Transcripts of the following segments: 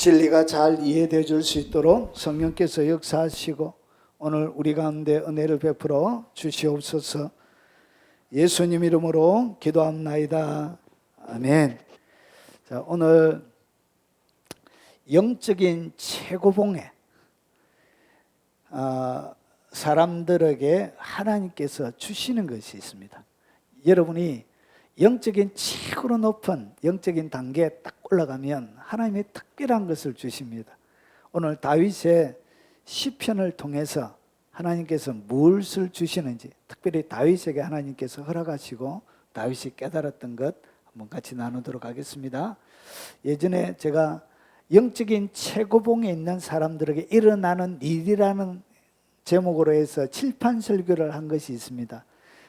진리가 잘 이해되어 줄 수 있도록 성령께서 역사하시고 오늘 우리 가운데 은혜를 베풀어 주시옵소서. 예수님 이름으로 기도합나이다. 아멘. 자, 오늘 영적인 최고봉에 사람들에게 하나님께서 주시는 것이 있습니다. 여러분이 영적인 최고로 높은 영적인 단계에 딱 올라가면 하나님이 특별한 것을 주십니다. 오늘 다윗의 시편을 통해서 하나님께서 무엇을 주시는지, 특별히 다윗에게 하나님께서 허락하시고 다윗이 깨달았던 것 한번 같이 나누도록 하겠습니다. 예전에 제가 영적인 최고봉에 있는 사람들에게 일어나는 일이라는 제목으로 해서 칠판 설교를 한 것이 있습니다.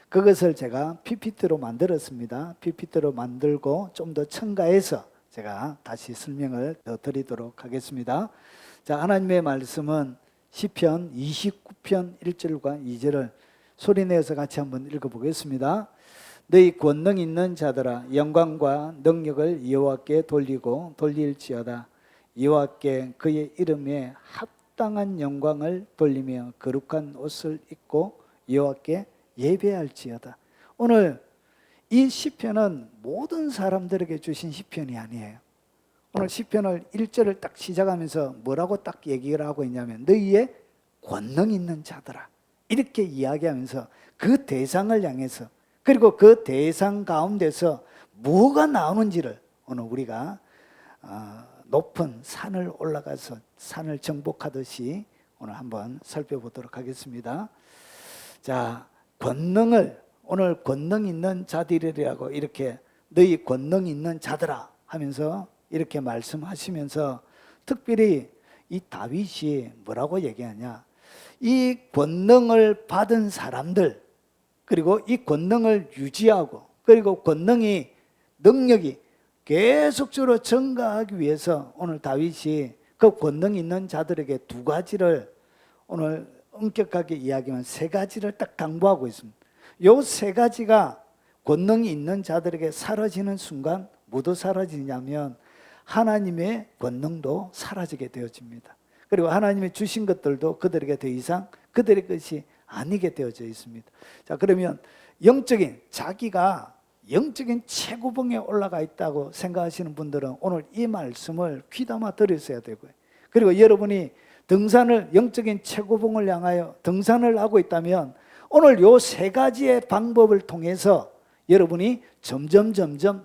그것을 제가 PPT로 만들었습니다. PPT로 만들고 좀 더 첨가해서 제가 다시 설명을 더 드리도록 하겠습니다. 자, 하나님의 말씀은 시편 29편 1절과 2절을 소리내어서 같이 한번 읽어보겠습니다. 너희 권능 있는 자들아, 영광과 능력을 여호와께 돌리고 돌릴지어다. 여호와께 그의 이름에 합당한 영광을 돌리며 거룩한 옷을 입고 여호와께 예배할지어다. 오늘 이 시편은 모든 사람들에게 주신 시편이 아니에요. 오늘 시편을 1절을 딱 시작하면서 뭐라고 딱 얘기를 하고 있냐면 너희의 권능 있는 자들아, 이렇게 이야기하면서 그 대상을 향해서, 그리고 그 대상 가운데서 뭐가 나오는지를 오늘 우리가 높은 산을 올라가서 산을 정복하듯이 오늘 한번 살펴보도록 하겠습니다. 자, 권능을 오늘 권능 있는 자들이라고 이렇게 너희 권능 있는 자들아 하면서 이렇게 말씀하시면서 특별히 이 다윗이 뭐라고 얘기하냐, 이 권능을 받은 사람들, 그리고 이 권능을 유지하고 그리고 권능이 능력이 계속적으로 증가하기 위해서 오늘 다윗이 그 권능 있는 자들에게 두 가지를 오늘 엄격하게 이야기하면 세 가지를 딱 당부하고 있습니다. 요 세 가지가 권능이 있는 자들에게 사라지는 순간 모두 사라지냐면 하나님의 권능도 사라지게 되어집니다. 그리고 하나님의 주신 것들도 그들에게 더 이상 그들의 것이 아니게 되어져 있습니다. 자, 그러면 영적인 자기가 영적인 최고봉에 올라가 있다고 생각하시는 분들은 오늘 이 말씀을 귀담아 들으셔야 되고요. 그리고 여러분이 등산을 영적인 최고봉을 향하여 등산을 하고 있다면 오늘 요 세 가지의 방법을 통해서 여러분이 점점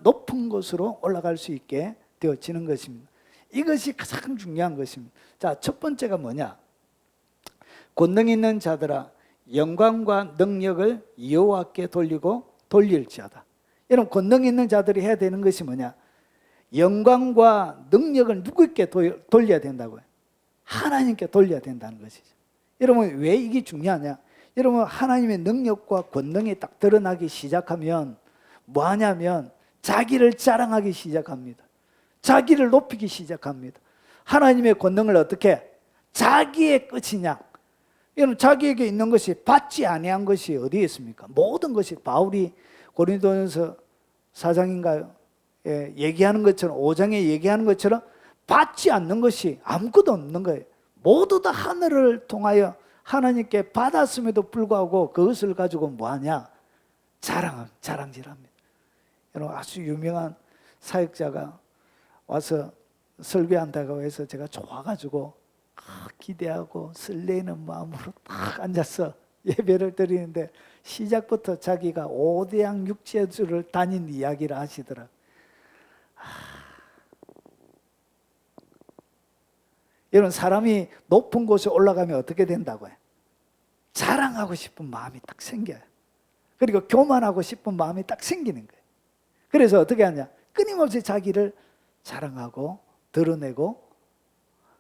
높은 곳으로 올라갈 수 있게 되어지는 것입니다. 이것이 가장 중요한 것입니다. 자, 첫 번째가 뭐냐? 권능 있는 자들아, 영광과 능력을 여호와께 돌리고 돌릴지어다. 여러분, 권능 있는 자들이 해야 되는 것이 뭐냐? 영광과 능력을 누구에게 돌려야 된다고요? 하나님께 돌려야 된다는 것이죠. 여러분, 왜 이게 중요하냐? 여러분, 하나님의 능력과 권능이 딱 드러나기 시작하면 뭐 하냐면 자기를 자랑하기 시작합니다. 자기를 높이기 시작합니다. 하나님의 권능을 어떻게? 자기의 끝이냐? 여러분, 자기에게 있는 것이 받지 아니한 것이 어디에 있습니까? 모든 것이 바울이 고린도전서 4장인가요? 예, 얘기하는 것처럼 5장에 얘기하는 것처럼 받지 않는 것이 아무것도 없는 거예요. 모두 다 하늘을 통하여 하나님께 받았음에도 불구하고 그것을 가지고 뭐하냐? 자랑질합니다. 여러분, 아주 유명한 사역자가 와서 설교한다고 해서 제가 좋아가지고 기대하고 설레이는 마음으로 딱 앉아서 예배를 드리는데 시작부터 자기가 5대양 육체주를 다닌 이야기를 하시더라. 여러분, 사람이 높은 곳에 올라가면 어떻게 된다고요? 자랑하고 싶은 마음이 딱 생겨요. 그리고 교만하고 싶은 마음이 딱 생기는 거예요. 그래서 어떻게 하냐? 끊임없이 자기를 자랑하고 드러내고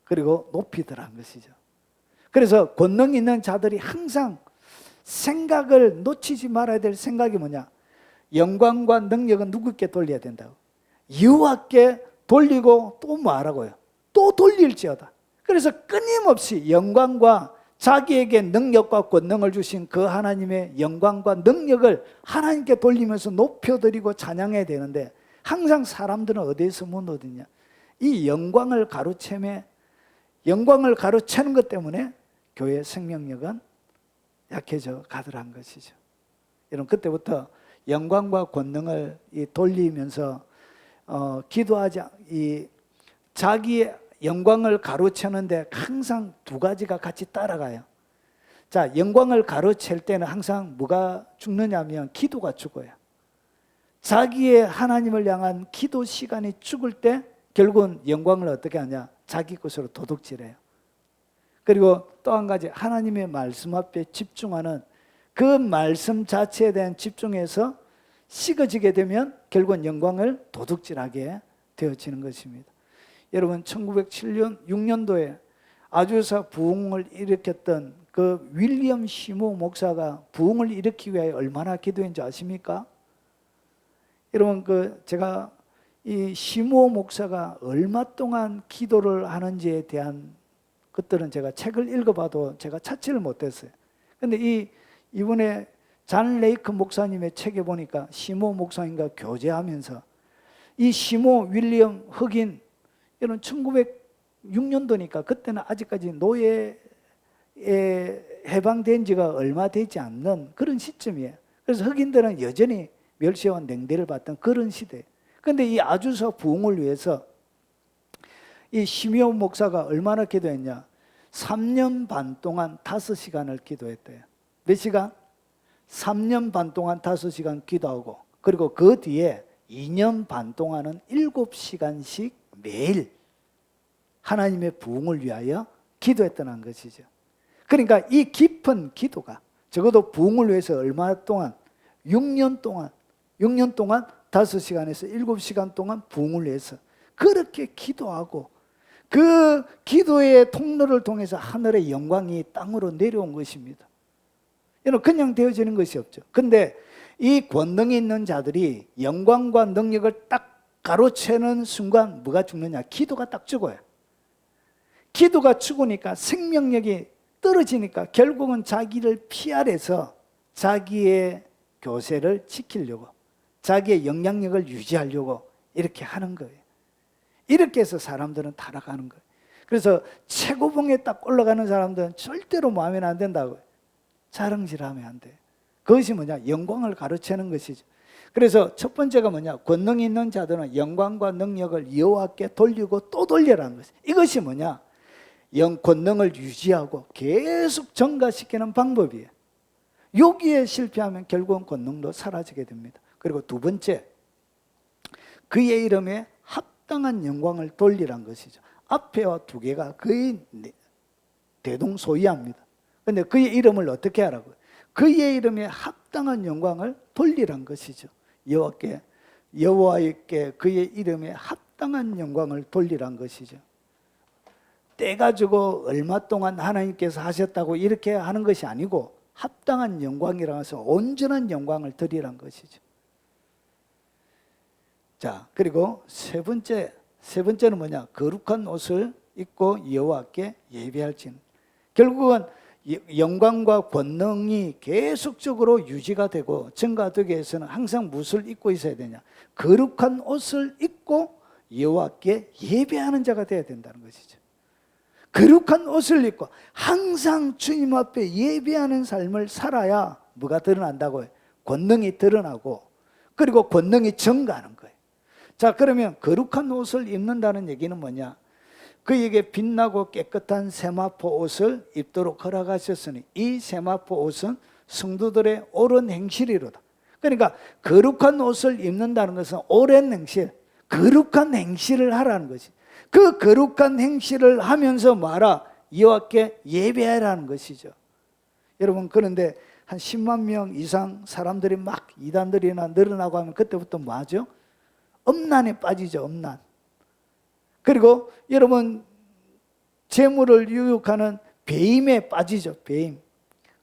그리고 높이더라는 것이죠. 그래서 권능 있는 자들이 항상 생각을 놓치지 말아야 될 생각이 뭐냐? 영광과 능력은 누구께 돌려야 된다고? 여호와께 돌리고 또 뭐하라고요? 또 돌릴지어다. 그래서 끊임없이 영광과 자기에게 능력과 권능을 주신 그 하나님의 영광과 능력을 하나님께 돌리면서 높여드리고 찬양해야 되는데 항상 사람들은 어디에서 무너지냐? 이 영광을 가로채매 영광을 가로채는 것 때문에 교회의 생명력은 약해져 가더란 것이죠. 여러분 그때부터 영광과 권능을 돌리면서 기도하지 자기의 영광을 가로채는데 항상 두 가지가 같이 따라가요. 자, 영광을 가로챌 때는 항상 뭐가 죽느냐면 기도가 죽어요. 자기의 하나님을 향한 기도 시간이 죽을 때 결국은 영광을 어떻게 하냐? 자기 것으로 도둑질해요. 그리고 또 한 가지 하나님의 말씀 앞에 집중하는 그 말씀 자체에 대한 집중해서 식어지게 되면 결국은 영광을 도둑질하게 되어지는 것입니다. 여러분 1906년도에 아주사 부흥을 일으켰던 그 윌리엄 시모 목사가 부흥을 일으키기 위해 얼마나 기도했는지 아십니까? 여러분 제가 이 시모 목사가 얼마 동안 기도를 하는지에 대한 것들은 제가 책을 읽어봐도 제가 찾지를 못했어요. 그런데 이번에 잔 레이크 목사님의 책에 보니까 시모 목사님과 교제하면서 이 시모 윌리엄 흑인 이런 1906년도니까 그때는 아직까지 노예에 해방된 지가 얼마 되지 않는 그런 시점이에요. 그래서 흑인들은 여전히 멸시와 냉대를 받던 그런 시대. 그런데 이 아주사 부흥을 위해서 이 시므온 목사가 얼마나 기도했냐? 3년 반 동안 5시간을 기도했대요. 몇 시간? 3년 반 동안 5시간 기도하고 그리고 그 뒤에 2년 반 동안은 7시간씩 매일 하나님의 부흥을 위하여 기도했다는 것이죠. 그러니까 이 깊은 기도가 적어도 부흥을 위해서 얼마 동안? 6년 동안 5시간에서 7시간 동안 부흥을 위해서 그렇게 기도하고 그 기도의 통로를 통해서 하늘의 영광이 땅으로 내려온 것입니다. 이는 그냥 되어지는 것이 없죠. 근데 이 권능이 있는 자들이 영광과 능력을 딱 가로채는 순간 뭐가 죽느냐? 기도가 딱 죽어요. 기도가 죽으니까 생명력이 떨어지니까 결국은 자기를 피할해서 자기의 교세를 지키려고 자기의 영향력을 유지하려고 이렇게 하는 거예요. 이렇게 해서 사람들은 타락하는 거예요. 그래서 최고봉에 딱 올라가는 사람들은 절대로 뭐 하면 안 된다고요. 자랑질하면 안 돼. 그것이 뭐냐? 영광을 가로채는 것이죠. 그래서 첫 번째가 뭐냐? 권능이 있는 자들은 영광과 능력을 여호와께 돌리고 또 돌려라는 것이죠. 이것이 뭐냐? 권능을 유지하고 계속 증가시키는 방법이에요. 여기에 실패하면 결국은 권능도 사라지게 됩니다. 그리고 두 번째, 그의 이름에 합당한 영광을 돌리란 것이죠. 앞에와 두 개가 거의 대동소이합니다. 그런데 그의 이름을 어떻게 하라고요? 그의 이름에 합당한 영광을 돌리란 것이죠. 여호와께 그의 이름에 합당한 영광을 돌리란 것이죠. 때 가지고 얼마 동안 하나님께서 하셨다고 이렇게 하는 것이 아니고 합당한 영광이라 해서 온전한 영광을 드리란 것이죠. 자, 그리고 세 번째는 뭐냐? 거룩한 옷을 입고 여호와께 예배할지는. 결국은 영광과 권능이 계속적으로 유지가 되고 증가되기 위해서는 항상 무엇을 입고 있어야 되냐? 거룩한 옷을 입고 여호와께 예배하는 자가 되어야 된다는 것이죠. 거룩한 옷을 입고 항상 주님 앞에 예배하는 삶을 살아야 뭐가 드러난다고요? 권능이 드러나고 그리고 권능이 증가하는 거예요. 자, 그러면 거룩한 옷을 입는다는 얘기는 뭐냐? 그에게 빛나고 깨끗한 세마포 옷을 입도록 허락하셨으니 이 세마포 옷은 성도들의 옳은 행실이로다. 그러니까 거룩한 옷을 입는다는 것은 옳은 행실, 거룩한 행실을 하라는 것이. 그 거룩한 행실을 하면서 뭐하라? 여호와께 예배하라는 것이죠. 여러분, 그런데 한 10만 명 이상 사람들이 막 이단들이나 늘어나고 하면 그때부터 뭐 하죠? 엄난에 빠지죠. 엄난. 그리고 여러분 재물을 유혹하는 배임에 빠지죠. 배임.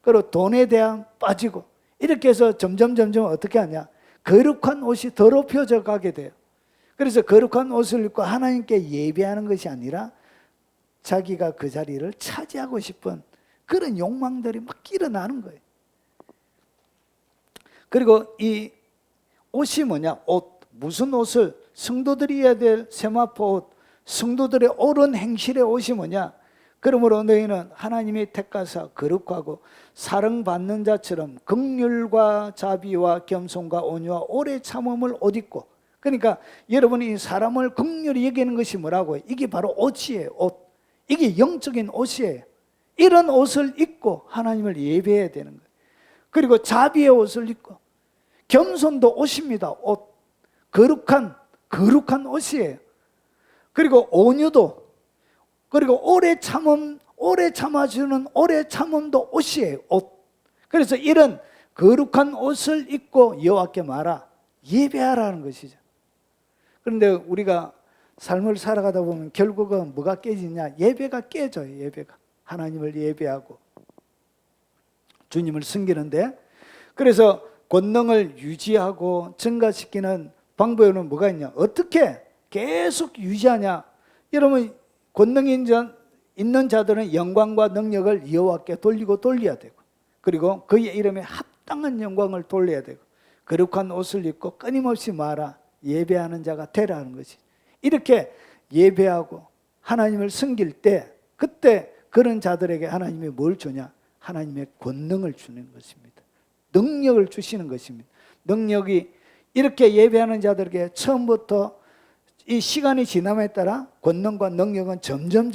그리고 돈에 대한 빠지고 이렇게 해서 점점 어떻게 하냐? 거룩한 옷이 더럽혀져 가게 돼요. 그래서 거룩한 옷을 입고 하나님께 예배하는 것이 아니라 자기가 그 자리를 차지하고 싶은 그런 욕망들이 막 일어나는 거예요. 그리고 이 옷이 뭐냐? 옷. 무슨 옷을? 성도들이 해야 될 세마포 옷. 성도들의 옳은 행실의 옷이 뭐냐? 그러므로 너희는 하나님의 택하사 거룩하고 사랑받는 자처럼 긍휼과 자비와 겸손과 온유와 오래 참음을 옷 입고, 그러니까 여러분이 사람을 긍휼히 여기는 것이 뭐라고요? 이게 바로 옷이에요. 옷. 이게 영적인 옷이에요. 이런 옷을 입고 하나님을 예배해야 되는 거예요. 그리고 자비의 옷을 입고, 겸손도 옷입니다. 옷. 거룩한 옷이에요. 그리고 온유도, 그리고 오래 참아주는 오래 참음도 옷이에요. 옷. 그래서 이런 거룩한 옷을 입고 여호와께 말하, 예배하라는 것이죠. 그런데 우리가 삶을 살아가다 보면 결국은 뭐가 깨지냐? 예배가 깨져요. 예배가. 하나님을 예배하고 주님을 섬기는데, 그래서 권능을 유지하고 증가시키는 방법에는 뭐가 있냐? 어떻게 계속 유지하냐? 여러분, 권능이 있는 자들은 영광과 능력을 여호와께 돌리고 돌려야 되고, 그리고 그의 이름에 합당한 영광을 돌려야 되고, 거룩한 옷을 입고 끊임없이 말하, 예배하는 자가 되라는 것이. 이렇게 예배하고 하나님을 섬길 때, 그때 그런 자들에게 하나님이 뭘 주냐? 하나님의 권능을 주는 것입니다. 능력을 주시는 것입니다. 능력이 이렇게 예배하는 자들에게 처음부터 이 시간이 지남에 따라 권능과 능력은 점점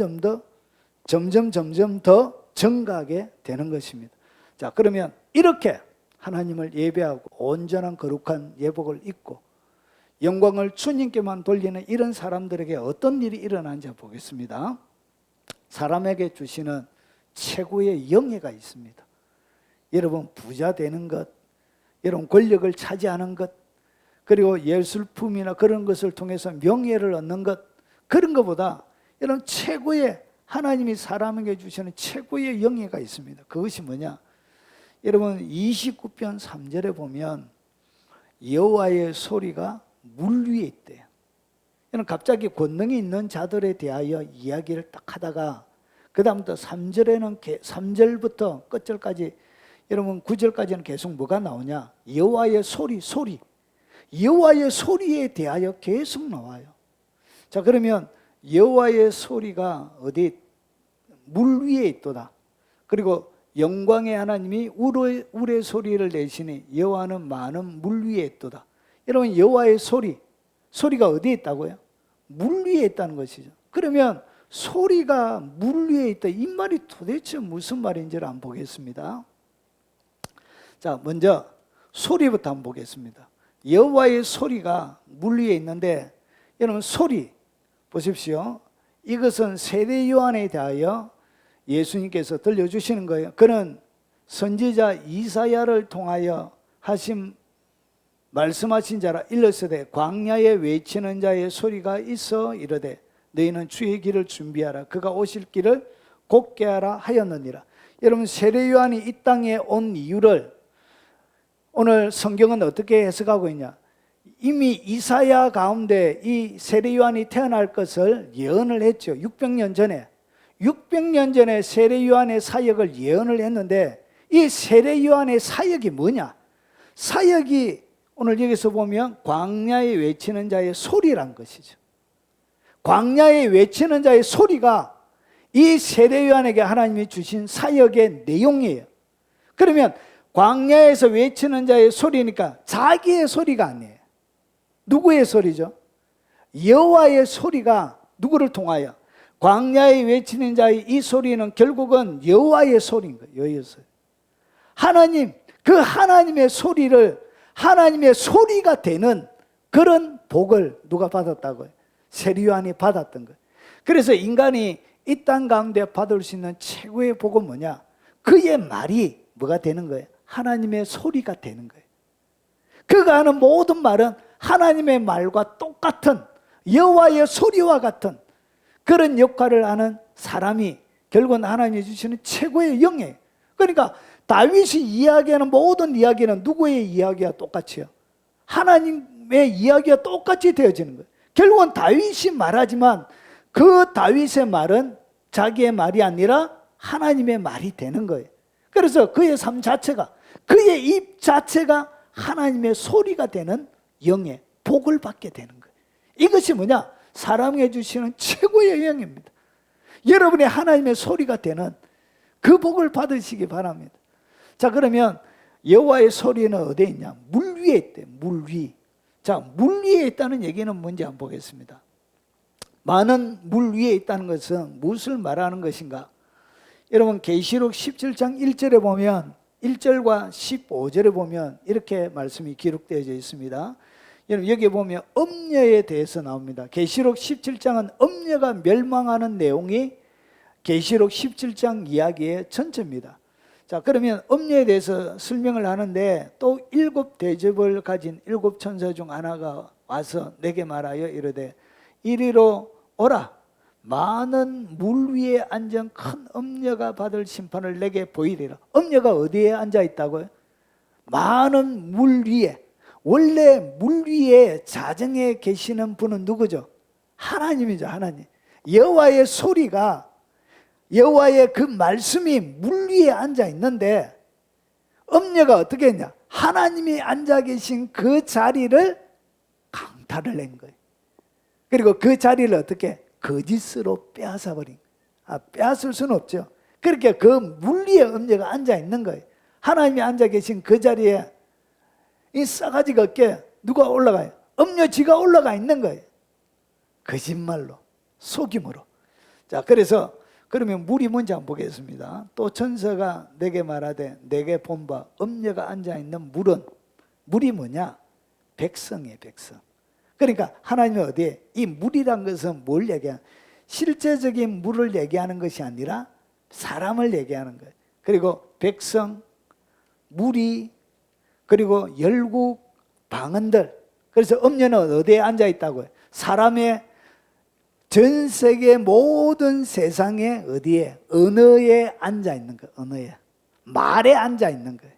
더 증가하게 되는 것입니다. 자, 그러면 이렇게 하나님을 예배하고 온전한 거룩한 예복을 입고 영광을 주님께만 돌리는 이런 사람들에게 어떤 일이 일어나는지 보겠습니다. 사람에게 주시는 최고의 영예가 있습니다. 여러분, 부자 되는 것, 여러분 권력을 차지하는 것, 그리고 예술품이나 그런 것을 통해서 명예를 얻는 것, 그런 것보다 여러분 최고의, 하나님이 사람에게 주시는 최고의 영예가 있습니다. 그것이 뭐냐? 여러분 29편 3절에 보면 여호와의 소리가 물 위에 있대요. 여러분 갑자기 권능이 있는 자들에 대하여 이야기를 딱 하다가 그 다음부터 3절부터 끝절까지, 여러분 9절까지는 계속 뭐가 나오냐? 여호와의 소리. 여호와의 소리에 대하여 계속 나와요. 자, 그러면 여호와의 소리가 어디? 물 위에 있도다. 그리고 영광의 하나님이 우레 소리를 내시니 여호와는 많은 물 위에 있도다. 여러분, 여호와의 소리가 어디에 있다고요? 물 위에 있다는 것이죠. 그러면 소리가 물 위에 있다, 이 말이 도대체 무슨 말인지를 한번 보겠습니다. 자, 먼저 소리부터 한번 보겠습니다. 여호와의 소리가 물 위에 있는데, 여러분 소리 보십시오. 이것은 세례 요한에 대하여 예수님께서 들려주시는 거예요. 그는 선지자 이사야를 통하여 말씀하신 자라. 일렀으되 광야에 외치는 자의 소리가 있어 이르되 너희는 주의 길을 준비하라, 그가 오실 길을 곧게 하라 하였느니라. 여러분, 세례 요한이 이 땅에 온 이유를 오늘 성경은 어떻게 해석하고 있냐? 이미 이사야 가운데 이 세례 요한이 태어날 것을 예언을 했죠. 600년 전에 세례 요한의 사역을 예언을 했는데, 이 세례 요한의 사역이 뭐냐? 사역이 오늘 여기서 보면 광야에 외치는 자의 소리란 것이죠. 광야에 외치는 자의 소리가 이 세례 요한에게 하나님이 주신 사역의 내용이에요. 그러면 광야에서 외치는 자의 소리니까 자기의 소리가 아니에요. 누구의 소리죠? 여호와의 소리가 누구를 통하여? 광야에 외치는 자의 이 소리는 결국은 여호와의 소리인 거예요. 여호와의 소리. 하나님, 그 하나님의 소리를, 하나님의 소리가 되는 그런 복을 누가 받았다고요? 세례 요한이 받았던 거예요. 그래서 인간이 이 땅 가운데 받을 수 있는 최고의 복은 뭐냐? 그의 말이 뭐가 되는 거예요? 하나님의 소리가 되는 거예요. 그가 하는 모든 말은 하나님의 말과 똑같은, 여호와의 소리와 같은 그런 역할을 하는 사람이 결국은 하나님이 주시는 최고의 영예요. 그러니까 다윗이 이야기하는 모든 이야기는 누구의 이야기와 똑같이요? 하나님의 이야기와 똑같이 되어지는 거예요. 결국은 다윗이 말하지만 그 다윗의 말은 자기의 말이 아니라 하나님의 말이 되는 거예요. 그래서 그의 삶 자체가, 그의 입 자체가 하나님의 소리가 되는 영예, 복을 받게 되는 거예요. 이것이 뭐냐? 사람에게 주시는 최고의 영입니다. 여러분이 하나님의 소리가 되는 그 복을 받으시기 바랍니다. 자, 그러면 여호와의 소리는 어디에 있냐? 물 위에 있대. 물 위. 자, 물 위에 있다는 얘기는 뭔지 한번 보겠습니다. 많은 물 위에 있다는 것은 무엇을 말하는 것인가? 여러분, 계시록 17장 1절에 보면 1절과 15절에 보면 이렇게 말씀이 기록되어 있습니다. 여러분, 여기 보면 엄녀에 대해서 나옵니다. 계시록 17장은 엄녀가 멸망하는 내용이 계시록 17장 이야기의 전체입니다. 자, 그러면 엄녀에 대해서 설명을 하는데 또 7 대접을 가진 7 천사 중 하나가 와서 내게 말하여 이르되 이리로 오라. 많은 물 위에 앉은 큰 엄녀가 받을 심판을 내게 보이리라. 엄녀가 어디에 앉아 있다고요? 많은 물 위에. 원래 물 위에 자정에 계시는 분은 누구죠? 하나님이죠. 하나님. 여호와의 소리가, 여호와의 그 말씀이 물 위에 앉아 있는데 엄녀가 어떻게 했냐? 하나님이 앉아 계신 그 자리를 강탈을 낸 거예요. 그리고 그 자리를 어떻게? 거짓으로 빼앗아 버린 거예요. 빼앗을 수는 없죠. 그렇게 그 물 위에 엄녀가 앉아 있는 거예요. 하나님이 앉아 계신 그 자리에 이 싸가지가 없게 누가 올라가요? 엄녀 지가 올라가 있는 거예요. 거짓말로, 속임으로. 자, 그래서 그러면 물이 뭔지 한번 보겠습니다. 또 천사가 내게 말하되 내게 본 바 엄녀가 앉아 있는 물은, 물이 뭐냐? 백성이에요. 백성. 그러니까 하나님이 어디에? 이 물이란 것은 뭘 얘기하냐? 실제적인 물을 얘기하는 것이 아니라 사람을 얘기하는 거예요. 그리고 백성, 무리, 그리고 열국, 방언들. 그래서 엄녀는 어디에 앉아 있다고요? 사람의 전 세계 모든 세상에 어디에? 언어에 앉아 있는 거예요. 언어에. 말에 앉아 있는 거예요.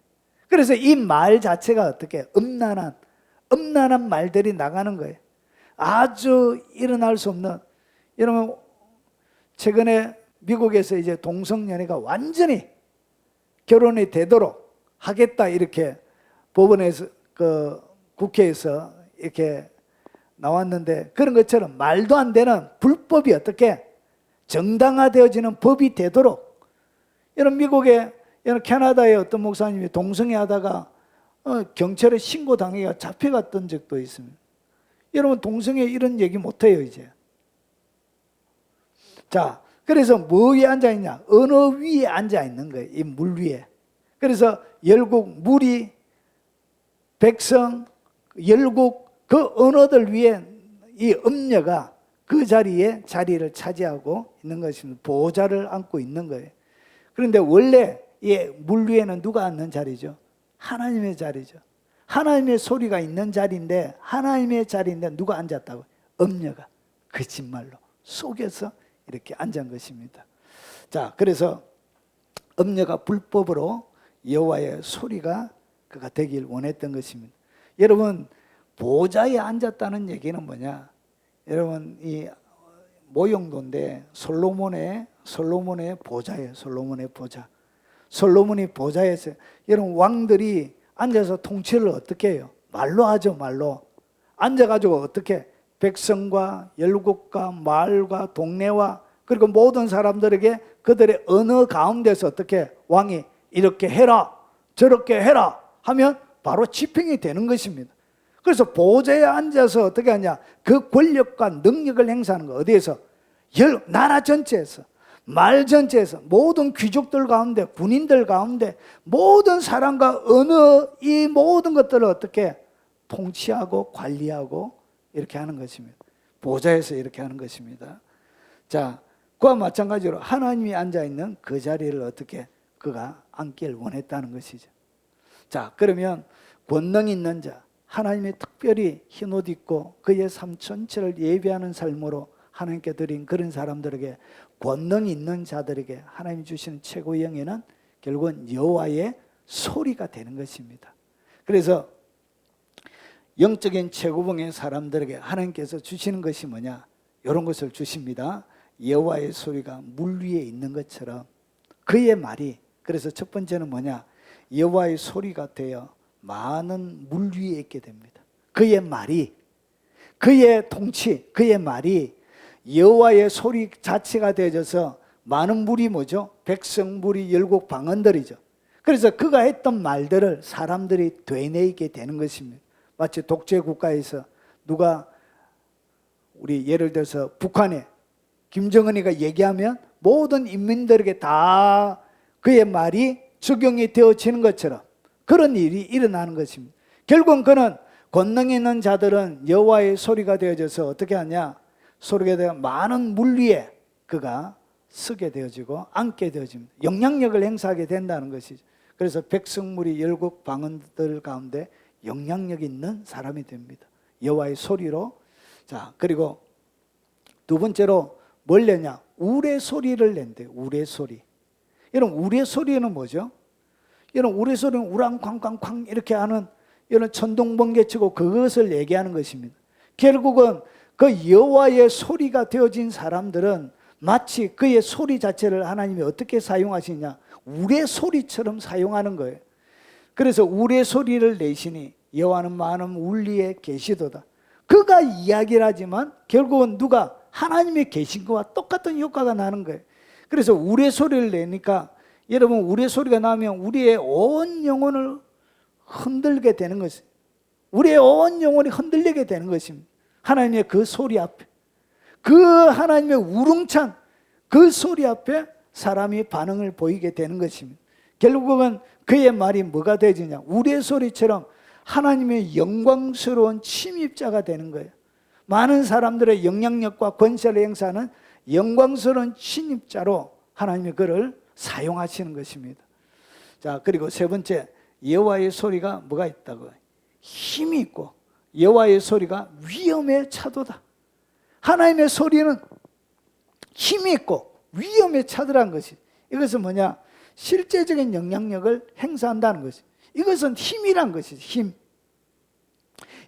그래서 이 말 자체가 어떻게? 음란한 말들이 나가는 거예요. 아주 일어날 수 없는. 여러분, 최근에 미국에서 이제 동성연애가 완전히 결혼이 되도록 하겠다 이렇게 법원에서, 국회에서 이렇게 나왔는데, 그런 것처럼 말도 안 되는 불법이 어떻게 정당화되어지는 법이 되도록. 여러분, 미국에, 여러분 캐나다의 어떤 목사님이 동성애 하다가 경찰에 신고당해가 잡혀갔던 적도 있습니다. 여러분, 동성애 이런 얘기 못해요 이제. 자, 그래서 뭐 위에 앉아있냐? 언어 위에 앉아있는 거예요. 이 물 위에. 그래서 열국, 무리, 백성, 열국, 그 언어들 위에 이 엄녀가 그 자리에 자리를 차지하고 있는 것입니다. 보좌를 안고 있는 거예요. 그런데 원래 이 물 위에는 누가 앉는 자리죠? 하나님의 자리죠. 하나님의 소리가 있는 자리인데, 하나님의 자리인데 누가 앉았다고? 엄녀가 거짓말로 속여서 이렇게 앉은 것입니다. 자, 그래서 엄녀가 불법으로 여호와의 소리가 그가 되길 원했던 것입니다. 여러분, 보좌에 앉았다는 얘기는 뭐냐? 여러분, 이 모형도인데 솔로몬의 보좌예요. 솔로몬의 보좌. 솔로몬이 보좌에서, 여러분, 왕들이 앉아서 통치를 어떻게 해요? 말로 하죠. 말로 앉아가지고 어떻게? 백성과 열국과 마을과 동네와 그리고 모든 사람들에게 그들의 언어 가운데서 어떻게? 왕이 이렇게 해라 저렇게 해라 하면 바로 집행이 되는 것입니다. 그래서 보좌에 앉아서 어떻게 하냐? 그 권력과 능력을 행사하는 거. 어디에서? 나라 전체에서, 말 전체에서, 모든 귀족들 가운데, 군인들 가운데, 모든 사람과 언어, 이 모든 것들을 어떻게 통치하고 관리하고 이렇게 하는 것입니다. 보좌에서 이렇게 하는 것입니다. 자, 그와 마찬가지로 하나님이 앉아있는 그 자리를 어떻게 그가 앉길 원했다는 것이죠. 자, 그러면 권능 있는 자, 하나님이 특별히 흰옷 입고 그의 삶 전체를 예배하는 삶으로 하나님께 드린 그런 사람들에게, 권능 있는 자들에게 하나님이 주시는 최고의 영예는 결국은 여호와의 소리가 되는 것입니다. 그래서 영적인 최고봉의 사람들에게 하나님께서 주시는 것이 뭐냐? 이런 것을 주십니다. 여호와의 소리가 물 위에 있는 것처럼 그의 말이, 그래서 첫 번째는 뭐냐? 여호와의 소리가 되어 많은 물 위에 있게 됩니다. 그의 말이, 그의 통치, 그의 말이 여호와의 소리 자체가 되어져서 많은 무리 뭐죠? 백성, 무리, 열국, 방언들이죠. 그래서 그가 했던 말들을 사람들이 되뇌이게 되는 것입니다. 마치 독재 국가에서 누가 우리 예를 들어서 북한에 김정은이가 얘기하면 모든 인민들에게 다 그의 말이 적용이 되어지는 것처럼 그런 일이 일어나는 것입니다. 결국은 그는 권능 있는 자들은 여호와의 소리가 되어져서 어떻게 하냐? 소리가 되어 많은 물 위에 그가 서게 되어지고 앉게 되어집니다. 영향력을 행사하게 된다는 것이죠. 그래서 백성무리 열국 방언들 가운데 영향력 있는 사람이 됩니다. 여호와의 소리로. 자, 그리고 두 번째로 뭘 내냐? 우레 소리를 낸대요. 우레 소리. 여러분, 우레 소리는 뭐죠? 여러분, 우레 소리는 우랑쾅쾅쾅 이렇게 하는 이런 천둥번개치고 그것을 얘기하는 것입니다. 결국은 그 여호와의 소리가 되어진 사람들은 마치 그의 소리 자체를 하나님이 어떻게 사용하시냐? 우레 소리처럼 사용하는 거예요. 그래서 우레 소리를 내시니 여호와는 많은 울리에 계시도다. 그가 이야기를 하지만 결국은 누가? 하나님이 계신 것과 똑같은 효과가 나는 거예요. 그래서 우레 소리를 내니까 여러분, 우레 소리가 나면 우리의 온 영혼을 흔들게 되는 것이에요. 우리의 온 영혼이 흔들리게 되는 것입니다. 하나님의 그 소리 앞에, 그 하나님의 우렁찬 그 소리 앞에 사람이 반응을 보이게 되는 것입니다. 결국은 그의 말이 뭐가 되지냐? 우레 소리처럼 하나님의 영광스러운 침입자가 되는 거예요. 많은 사람들의 영향력과 권세를 행사하는 영광스러운 침입자로 하나님이 그를 사용하시는 것입니다. 자, 그리고 세 번째, 여호와의 소리가 뭐가 있다고? 힘이 있고 여호와의 소리가 위엄에 차도다. 하나님의 소리는 힘이 있고 위엄에 차더라는 것이. 이것은 뭐냐? 실제적인 영향력을 행사한다는 것이. 이것은 힘이란 것이죠. 힘.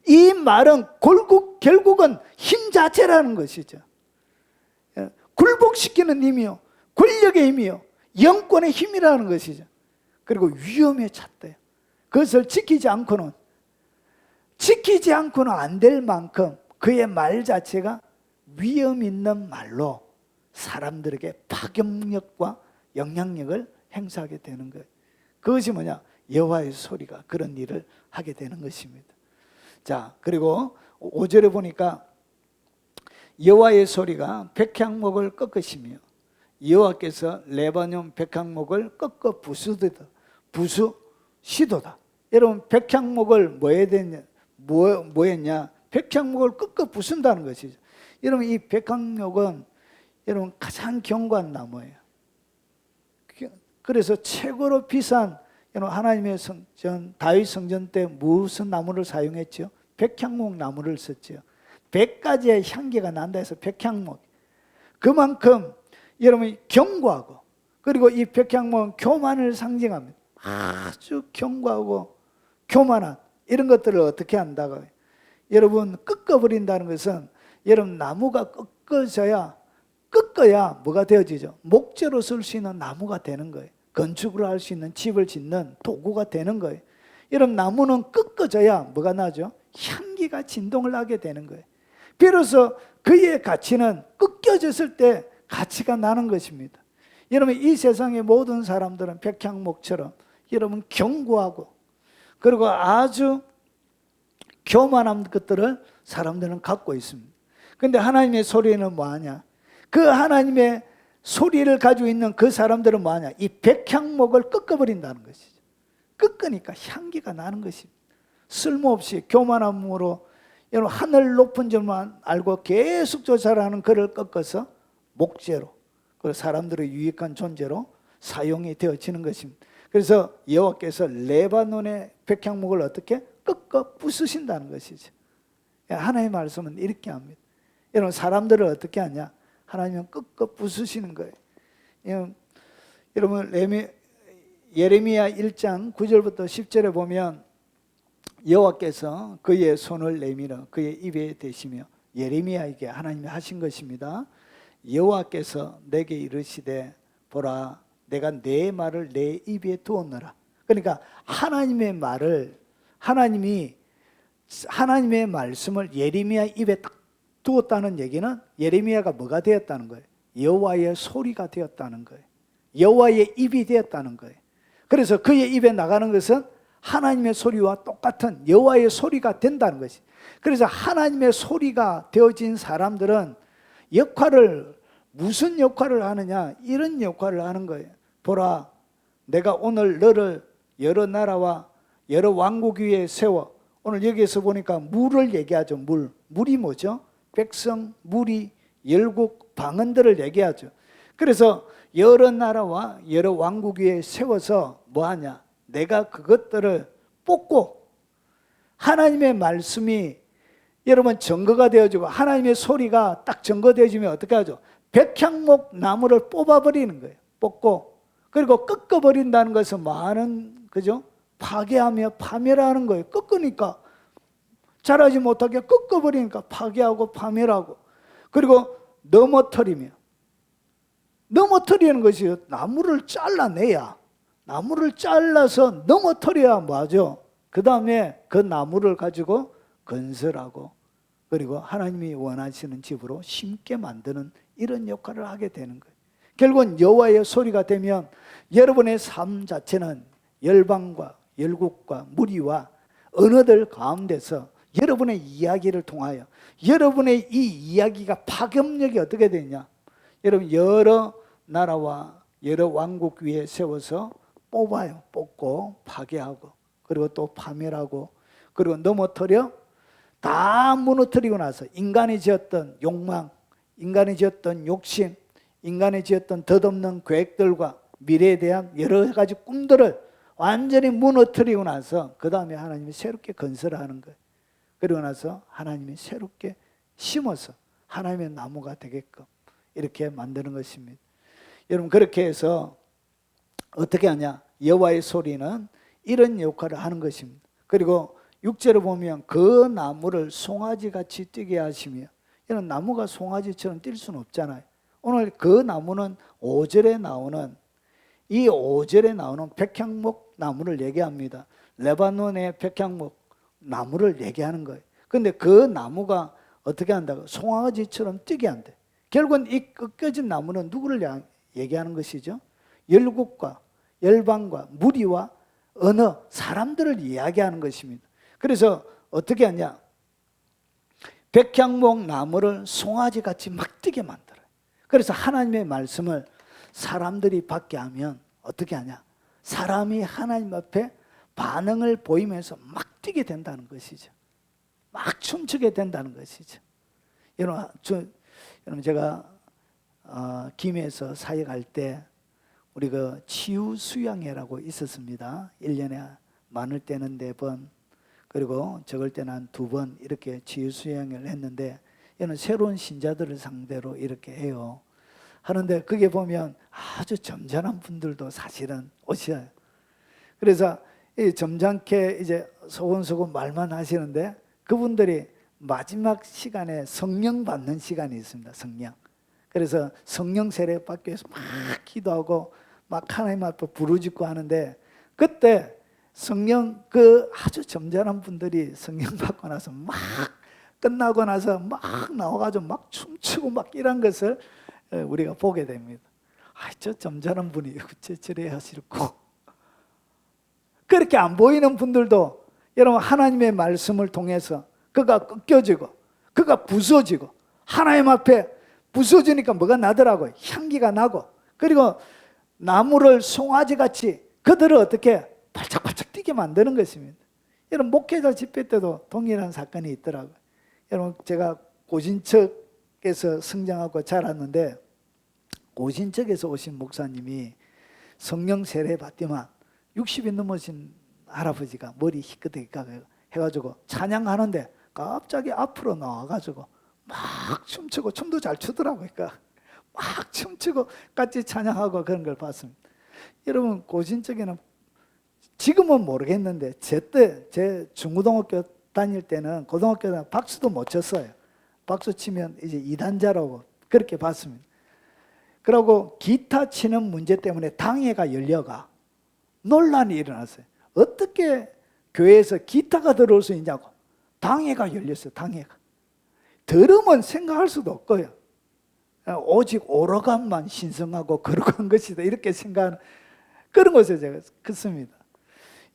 이 말은 결국은 힘 자체라는 것이죠. 굴복시키는 힘이요, 권력의 힘이요, 영권의 힘이라는 것이죠. 그리고 위험에 찼대요. 그것을 지키지 않고는 안 될 만큼 그의 말 자체가 위험 있는 말로 사람들에게 파급력과 영향력을 행사하게 되는 거예요. 그것이 뭐냐? 여호와의 소리가 그런 일을 하게 되는 것입니다. 자, 그리고 5절에 보니까 여호와의 소리가 백향목을 꺾으시며 여호와께서 레바논 백향목을 꺾어 부수시도다. 여러분, 백향목을 뭐했냐? 백향목을 꺾어 부순다는 것이죠. 여러분, 이 백향목은 여러분 가장 견고한 나무예요. 그래서 최고로 비싼 하나님의 성전, 다윗 성전 때 무슨 나무를 사용했죠? 백향목 나무를 썼죠. 100가지의 향기가 난다 해서 백향목. 그만큼 여러분이 견고하고, 그리고 이 백향목은 교만을 상징합니다. 아주 견고하고 교만한 이런 것들을 어떻게 한다고? 여러분, 꺾어버린다는 것은 여러분 나무가 꺾어야 뭐가 되어지죠? 목재로 쓸 수 있는 나무가 되는 거예요. 건축으로 할 수 있는 집을 짓는 도구가 되는 거예요. 여러분, 나무는 꺾어져야 뭐가 나죠? 향기가 진동을 하게 되는 거예요. 비로소 그의 가치는 꺾여졌을 때 가치가 나는 것입니다. 여러분, 이 세상의 모든 사람들은 백향목처럼 여러분 견고하고 그리고 아주 교만한 것들을 사람들은 갖고 있습니다. 그런데 하나님의 소리는 뭐하냐? 그 하나님의 소리를 가지고 있는 그 사람들은 뭐하냐? 이 백향목을 꺾어버린다는 것이죠. 꺾으니까 향기가 나는 것입니다. 쓸모없이 교만함으로 여러분 하늘 높은 줄만 알고 계속 조사하는 그를 꺾어서 목재로, 그 사람들의 유익한 존재로 사용이 되어지는 것입니다. 그래서 여호와께서 레바논의 백향목을 어떻게 꺾어 부수신다는 것이죠. 하나님의 말씀은 이렇게 합니다. 여러분, 사람들을 어떻게 하냐? 하나님은 꺾어 부수시는 거예요. 여러분, 예레미야 1장 9절부터 10절에 보면 여호와께서 그의 손을 내밀어 그의 입에 대시며, 예레미야에게 하나님이 하신 것입니다. 여호와께서 내게 이르시되 보라, 내가 내 말을 내 입에 두었노라. 그러니까 하나님의 말을 하나님이 하나님의 말씀을 예레미야 입에 딱 두었다는 얘기는 예레미야가 뭐가 되었다는 거예요? 여호와의 소리가 되었다는 거예요. 여호와의 입이 되었다는 거예요. 그래서 그의 입에 나가는 것은 하나님의 소리와 똑같은 여호와의 소리가 된다는 것이. 그래서 하나님의 소리가 되어진 사람들은 무슨 역할을 하느냐? 이런 역할을 하는 거예요. 보라, 내가 오늘 너를 여러 나라와 여러 왕국 위에 세워. 오늘 여기에서 보니까 물을 얘기하죠. 물이 뭐죠? 백성, 무리, 열국, 방언들을 얘기하죠. 그래서 여러 나라와 여러 왕국 위에 세워서 뭐하냐? 내가 그것들을 뽑고 하나님의 말씀이 여러분 증거가 되어지고 하나님의 소리가 딱 증거되어지면 어떻게 하죠? 백향목 나무를 뽑아버리는 거예요. 뽑고 그리고 꺾어버린다는 것은 많은 그죠? 파괴하며 파멸하는 거예요. 꺾으니까 자라지 못하게 꺾어버리니까 파괴하고 파멸하고 그리고 넘어뜨리는 것이 나무를 잘라내야 나무를 잘라서 넘어뜨려야 뭐하죠? 그 다음에 그 나무를 가지고 건설하고 그리고 하나님이 원하시는 집으로 심게 만드는 이런 역할을 하게 되는 거예요. 결국은 여호와의 소리가 되면 여러분의 삶 자체는 열방과 열국과 무리와 언어들 가운데서 여러분의 이야기를 통하여 여러분의 이 이야기가 파급력이 어떻게 되냐? 여러분 여러 나라와 여러 왕국 위에 세워서 뽑아요. 뽑고 파괴하고 그리고 또 파멸하고 그리고 넘어뜨려 다 무너뜨리고 나서 인간이 지었던 욕망, 인간이 지었던 욕심, 인간이 지었던 덧없는 계획들과 미래에 대한 여러 가지 꿈들을 완전히 무너뜨리고 나서 그 다음에 하나님이 새롭게 건설하는 거예요. 그리고 나서 하나님이 새롭게 심어서 하나님의 나무가 되게끔 이렇게 만드는 것입니다. 여러분 그렇게 해서 어떻게 하냐? 여호와의 소리는 이런 역할을 하는 것입니다. 그리고 6절을 보면 그 나무를 송아지같이 뛰게 하시며 이런 나무가 송아지처럼 뛸 수는 없잖아요. 오늘 그 나무는 5절에 나오는 이 5절에 나오는 백향목 나무를 얘기합니다. 레바논의 백향목 나무를 얘기하는 거예요. 그런데 그 나무가 어떻게 한다고? 송아지처럼 뛰게 한대. 결국은 이 꺾여진 나무는 누구를 얘기하는 것이죠? 열국과 열방과 무리와 언어, 사람들을 이야기하는 것입니다. 그래서 어떻게 하냐? 백향목 나무를 송아지같이 막 뛰게 만들어요. 그래서 하나님의 말씀을 사람들이 받게 하면 어떻게 하냐? 사람이 하나님 앞에 반응을 보이면서 막 뛰게 된다는 것이죠. 막 춤추게 된다는 것이죠. 여러분 제가 김해에서 사역할 때 우리 그 치유 수양회라고 있었습니다. 1년에 많을 때는 4번 그리고 적을 때는 한 2번 이렇게 치유 수양회를 했는데 얘는 새로운 신자들을 상대로 이렇게 해요. 하는데 그게 보면 아주 점잖은 분들도 사실은 오셔요. 그래서 이 점잖게 이제 소곤소곤 말만 하시는데 그분들이 마지막 시간에 성령 받는 시간이 있습니다. 성령. 그래서 성령 세례 받기 위해서 막 기도하고 막 하나님 앞에 부르짖고 하는데 그때 성령 그 아주 점잖은 분들이 성령 받고 나서 막 끝나고 나서 막 나와가지고 막 춤추고 막 이런 것을 우리가 보게 됩니다. 저 점잖은 분이 어째 저래 하시고 그렇게 안 보이는 분들도 여러분 하나님의 말씀을 통해서 그가 꺾여지고 그가 부서지고 하나님 앞에 부서지니까 뭐가 나더라고요. 향기가 나고 그리고 나무를 송아지같이 그들을 어떻게 발짝발짝 뛰게 만드는 것입니다. 여러분 목회자 집회 때도 동일한 사건이 있더라고요. 여러분 제가 고신척에서 성장하고 자랐는데 고신척에서 오신 목사님이 성령 세례 받더만 60이 넘으신 할아버지가 머리 희끗하게 해가지고 찬양하는데 갑자기 앞으로 나와가지고 막 춤추고 춤도 잘 추더라고요. 그러니까 막 춤추고 같이 찬양하고 그런 걸 봤습니다. 여러분 고신척에는 지금은 모르겠는데 제 중고등학교 다닐 때는 고등학교 때 박수도 못 쳤어요. 박수 치면 이제 이단자라고 그렇게 봤습니다. 그리고 기타 치는 문제 때문에 당회가 열려가 논란이 일어났어요. 어떻게 교회에서 기타가 들어올 수 있냐고 당회가 열렸어요. 당회가. 들으면 생각할 수도 없고요. 오직 오로간만 신성하고 거룩한 것이다 이렇게 생각하는 그런 것에 제가 컸습니다.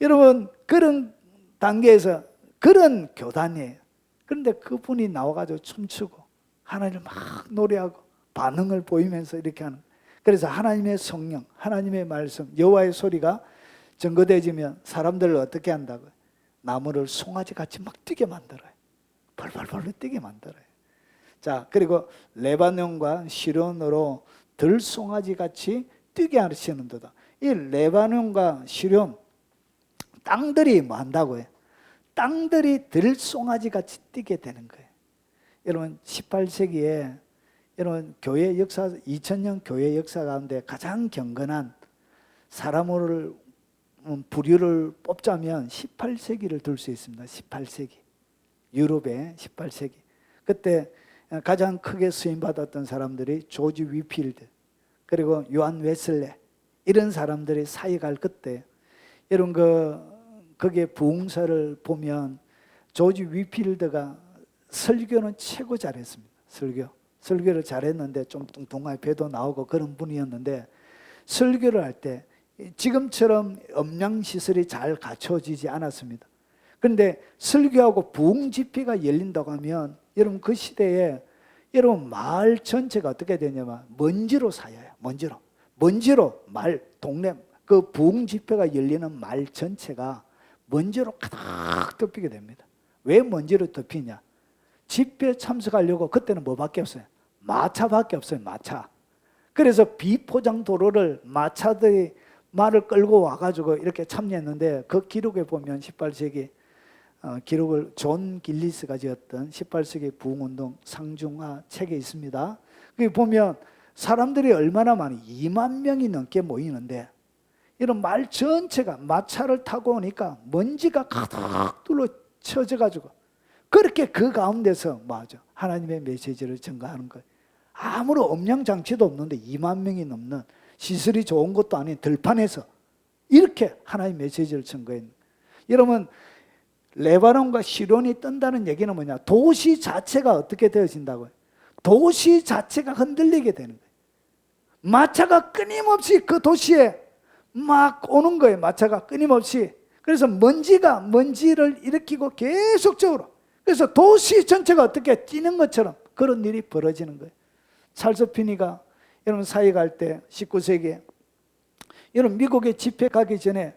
여러분 그런 단계에서 그런 교단이에요. 그런데 그분이 나와가지고 춤추고 하나님을 막 노래하고 반응을 보이면서 이렇게 하는. 그래서 하나님의 성령, 하나님의 말씀, 여호와의 소리가 증거되어지면 사람들을 어떻게 한다고요? 나무를 송아지 같이 막 뛰게 만들어요. 벌벌벌 뛰게 만들어요. 자, 그리고 레바논과 시론으로 들송아지 같이 뛰게 하시는도다. 이 레바논과 시론 땅들이 뭐 한다고요? 땅들이 들송아지 같이 뛰게 되는 거예요. 여러분 18세기에 여러분 교회 역사 2000년 교회 역사 가운데 가장 경건한 사람을 부류를 뽑자면 18세기를 들 수 있습니다. 18세기 유럽의 18세기 그때 가장 크게 쓰임받았던 사람들이 조지 위필드 그리고 요한 웨슬레 이런 사람들이 사역할 그때 여러분 거기에 부흥사를 보면 조지 위필드가 설교는 최고 잘했습니다. 설교를 잘했는데 좀 뚱뚱하게 배도 나오고 그런 분이었는데 설교를 할 때 지금처럼 음향시설이 잘 갖춰지지 않았습니다. 그런데 설교하고 부흥 집회가 열린다고 하면 여러분 그 시대에 여러분 마을 전체가 어떻게 되냐면 먼지로 사여요. 먼지로 말 동네 그 부흥 집회가 열리는 마을 전체가 먼지로 가득 덮이게 됩니다. 왜 먼지로 덮이냐? 집회에 참석하려고 그때는 뭐밖에 없어요? 마차밖에 없어요. 마차. 그래서 비포장 도로를 마차들이 말을 끌고 와가지고 이렇게 참여했는데 그 기록에 보면 18세기 기록을 존 길리스가 지었던 18세기 부흥운동 상중하 책에 있습니다. 거기 보면 사람들이 얼마나 많이 2만 명이 넘게 모이는데 이런 말 전체가 마차를 타고 오니까 먼지가 가득 둘러쳐져가지고 그렇게 그 가운데서 뭐하죠? 하나님의 메시지를 전가하는 거예요. 아무런 음량 장치도 없는데 2만 명이 넘는 시설이 좋은 것도 아닌 들판에서 이렇게 하나님의 메시지를 전가했는 거예요. 여러분 레바논과 시론이 뜬다는 얘기는 뭐냐? 도시 자체가 어떻게 되어진다고요? 도시 자체가 흔들리게 되는 거예요. 마차가 끊임없이 그 도시에 막 오는 거예요. 마차가 끊임없이. 그래서 먼지를 일으키고 계속적으로. 그래서 도시 전체가 어떻게 뛰는 것처럼 그런 일이 벌어지는 거예요. 찰스 피니가 여러분 사역할 때 19세기에 여러분 미국에 집회 가기 전에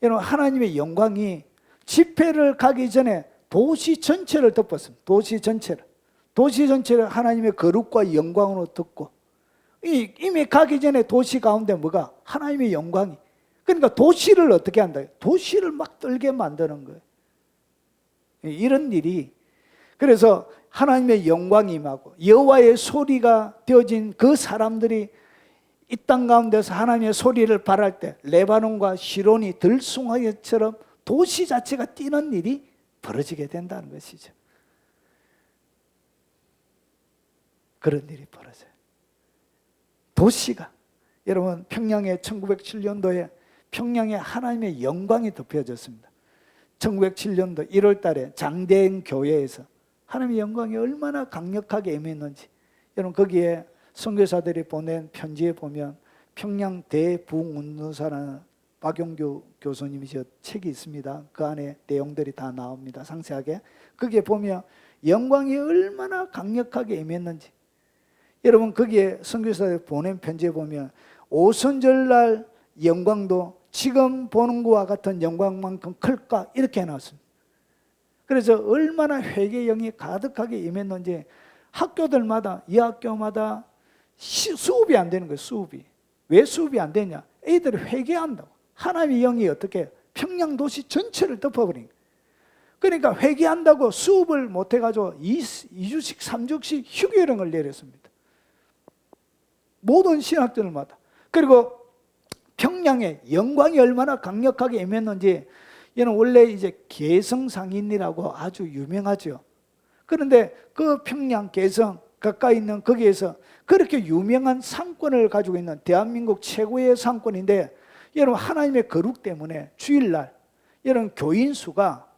여러분 하나님의 영광이 집회를 가기 전에 도시 전체를 덮었습니다. 도시 전체를 하나님의 거룩과 영광으로 덮고 이미 가기 전에 도시 가운데 뭐가? 하나님의 영광이. 그러니까 도시를 어떻게 한다? 도시를 막 떨게 만드는 거예요. 이런 일이. 그래서 하나님의 영광이 임하고 여호와의 소리가 되어진 그 사람들이 이 땅 가운데서 하나님의 소리를 발할 때 레바논과 시론이 들송아지처럼 도시 자체가 뛰는 일이 벌어지게 된다는 것이죠. 그런 일이 벌어져요. 도시가 여러분 평양에 1907년도에 평양에 하나님의 영광이 덮여졌습니다. 1907년도 1월 달에 장대행 교회에서 하나님의 영광이 얼마나 강력하게 임했는지 여러분 거기에 선교사들이 보낸 편지에 보면 평양 대부흥운동사라는 박용규 교수님이 저 책이 있습니다. 그 안에 내용들이 다 나옵니다. 상세하게. 거기에 보면 영광이 얼마나 강력하게 임했는지 여러분 거기에 선교사들이 보낸 편지에 보면 오순절날 영광도 지금 보는 것과 같은 영광만큼 클까? 이렇게 해놨습니다. 그래서 얼마나 회개의 영이 가득하게 임했는지 학교들마다 이 학교마다 수업이 안 되는 거예요. 수업이. 왜 수업이 안 되냐? 애들이 회개한다고. 하나님의 영이 어떻게 평양도시 전체를 덮어버린 거예요. 그러니까 회개한다고 수업을 못해가지고 2주씩 3주씩 휴교령을 내렸습니다. 모든 신학들마다. 그리고 평양의 영광이 얼마나 강력하게 임했는지 얘는 원래 이제 개성상인이라고 아주 유명하죠. 그런데 그 평양 개성 가까이 있는 거기에서 그렇게 유명한 상권을 가지고 있는 대한민국 최고의 상권인데 여러분 하나님의 거룩 때문에 주일날 여러분 교인 수가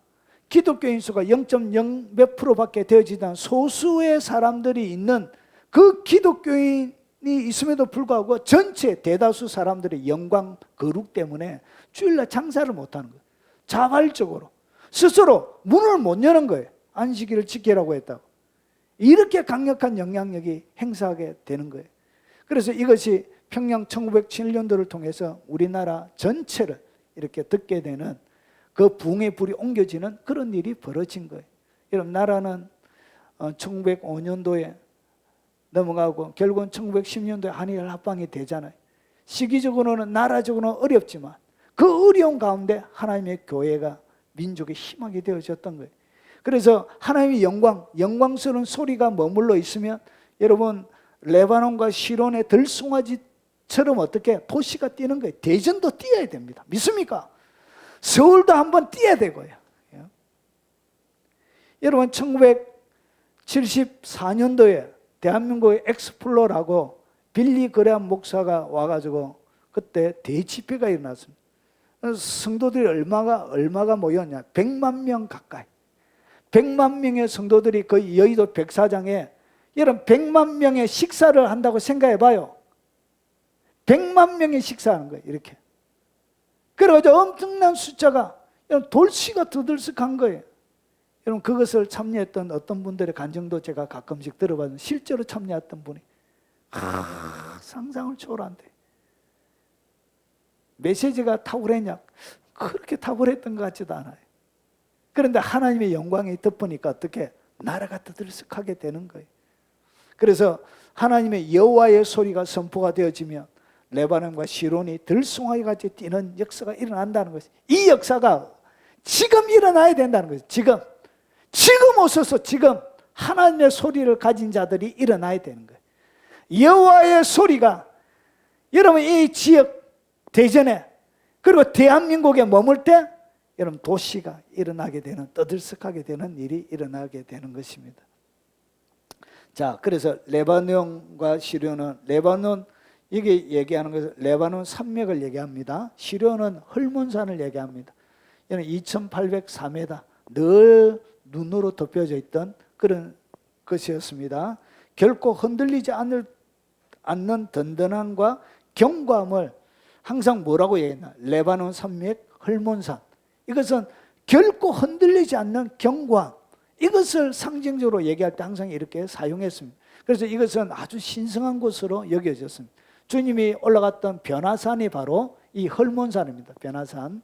기독교인 수가 0.0 몇 프로밖에 되어지지 않은 소수의 사람들이 있는 그 기독교인이 있음에도 불구하고 전체 대다수 사람들의 영광, 거룩 때문에 주일날 장사를 못하는 거예요. 자발적으로 스스로 문을 못 여는 거예요. 안식일을 지키라고 했다고. 이렇게 강력한 영향력이 행사하게 되는 거예요. 그래서 이것이 평양 1907년도를 통해서 우리나라 전체를 이렇게 듣게 되는 그 붕의 불이 옮겨지는 그런 일이 벌어진 거예요. 여러분, 나라는 1905년도에 넘어가고 결국은 1910년도에 한일 합방이 되잖아요. 시기적으로는 나라적으로는 어렵지만 그 어려운 가운데 하나님의 교회가 민족의 희망이 되어졌던 거예요. 그래서 하나님의 영광스러운 소리가 머물러 있으면 여러분, 레바논과 시론의 들송아지처럼 어떻게 도시가 뛰는 거예요. 대전도 뛰어야 됩니다. 믿습니까? 서울도 한번 뛰어야 되고요. 여러분, 1974년도에 대한민국의 엑스플로라고 빌리 그레함 목사가 와가지고 그때 대집회가 일어났습니다. 성도들이 얼마가 모였냐? 100만 명 가까이. 100만 명의 성도들이 그 여의도 백사장에 여러분 100만 명의 식사를 한다고 생각해 봐요. 100만 명의 식사하는 거예요. 이렇게. 그래서 엄청난 숫자가 돌씨가 들썩한 거예요. 여러분, 그것을 참여했던 어떤 분들의 간증도 제가 가끔씩 들어봤는데 실제로 참여했던 분이 상상을 초월한대. 메시지가 탁월했냐? 그렇게 탁월했던 것 같지도 않아요. 그런데 하나님의 영광이 덮으니까 어떻게 나라가 들썩하게 되는 거예요. 그래서 하나님의 여호와의 소리가 선포가 되어지면 레바논과 시론이 들송아지 같이 뛰는 역사가 일어난다는 것이, 이 역사가 지금 일어나야 된다는 거죠. 지금 오셔서 지금 하나님의 소리를 가진 자들이 일어나야 되는 거예요. 여호와의 소리가 여러분 이 지역 대전에 그리고 대한민국에 머물 때 여러분 도시가 일어나게 되는, 떠들썩하게 되는 일이 일어나게 되는 것입니다. 자, 그래서 레바논과 시련은, 레바논 이게 얘기하는 것은 레바논 산맥을 얘기합니다. 시련은 헐몬산을 얘기합니다. 얘는 2804m 늘 눈으로 덮여져 있던 그런 것이었습니다. 결코 흔들리지 않는 든든함과 견고함을 항상 뭐라고 얘기했나? 레바논 산맥 헐몬산. 이것은 결코 흔들리지 않는 견고함, 이것을 상징적으로 얘기할 때 항상 이렇게 사용했습니다. 그래서 이것은 아주 신성한 곳으로 여겨졌습니다. 주님이 올라갔던 변화산이 바로 이 헐몬산입니다. 변화산.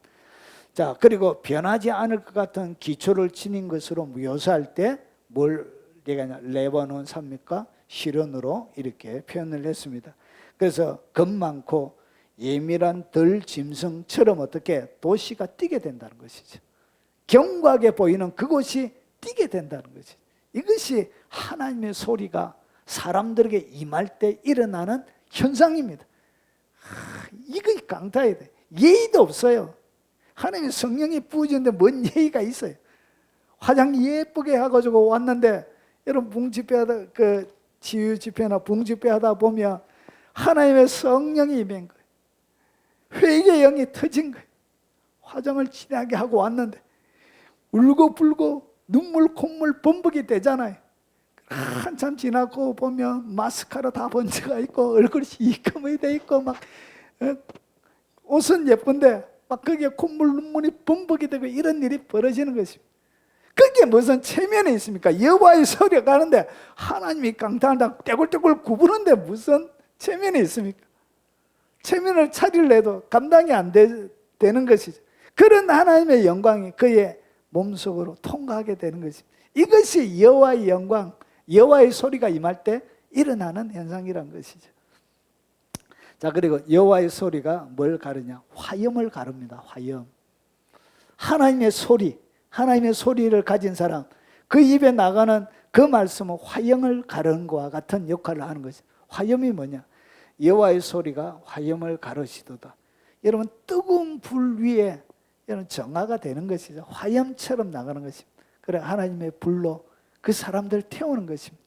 자, 그리고 변하지 않을 것 같은 기초를 지닌 것으로 묘사할 때 뭘 얘기하냐? 레바논 산맥과 시련으로 이렇게 표현을 했습니다. 그래서 겁 많고 예민한 들짐승처럼 어떻게 도시가 뛰게 된다는 것이죠. 견고하게 보이는 그곳이 뛰게 된다는 것이죠. 이것이 하나님의 소리가 사람들에게 임할 때 일어나는 현상입니다. 이거 강타해야 돼. 예의도 없어요. 하나님의 성령이 부어지는데 뭔 예의가 있어요? 화장 예쁘게 해가지고 왔는데, 여러분 붕집회하다, 그 치유집회나 붕집회 하다 보면 하나님의 성령이 임한 거예요. 회개의 영이 터진 거예요. 화장을 진하게 하고 왔는데 울고불고 눈물 콧물 범벅이 되잖아요. 한참 지나고 보면 마스카라 다 번져가 있고 얼굴이 시커멓게 돼 있고 막 옷은 예쁜데 막 거기에 콧물 눈물이 범벅이 되고 이런 일이 벌어지는 것입니다. 그게 무슨 체면에 있습니까? 여호와의 소리가 가는데 하나님이 강탈한다 떼굴떼굴 구부는데 무슨 체면이 있습니까? 체면을 차리려도 감당이 안 되는 것이죠. 그런 하나님의 영광이 그의 몸속으로 통과하게 되는 것입니다. 이것이 여호와의 영광, 여호와의 소리가 임할 때 일어나는 현상이란 것이죠. 자, 그리고 여호와의 소리가 뭘 가르냐? 화염을 가릅니다. 화염. 하나님의 소리, 하나님의 소리를 가진 사람, 그 입에 나가는 그 말씀은 화염을 가르는 것과 같은 역할을 하는 것이죠. 화염이 뭐냐? 여호와의 소리가 화염을 가르시도다. 여러분 뜨거운 불 위에 여러분 정화가 되는 것이죠. 화염처럼 나가는 것입니다. 그래 하나님의 불로 그 사람들 태우는 것입니다.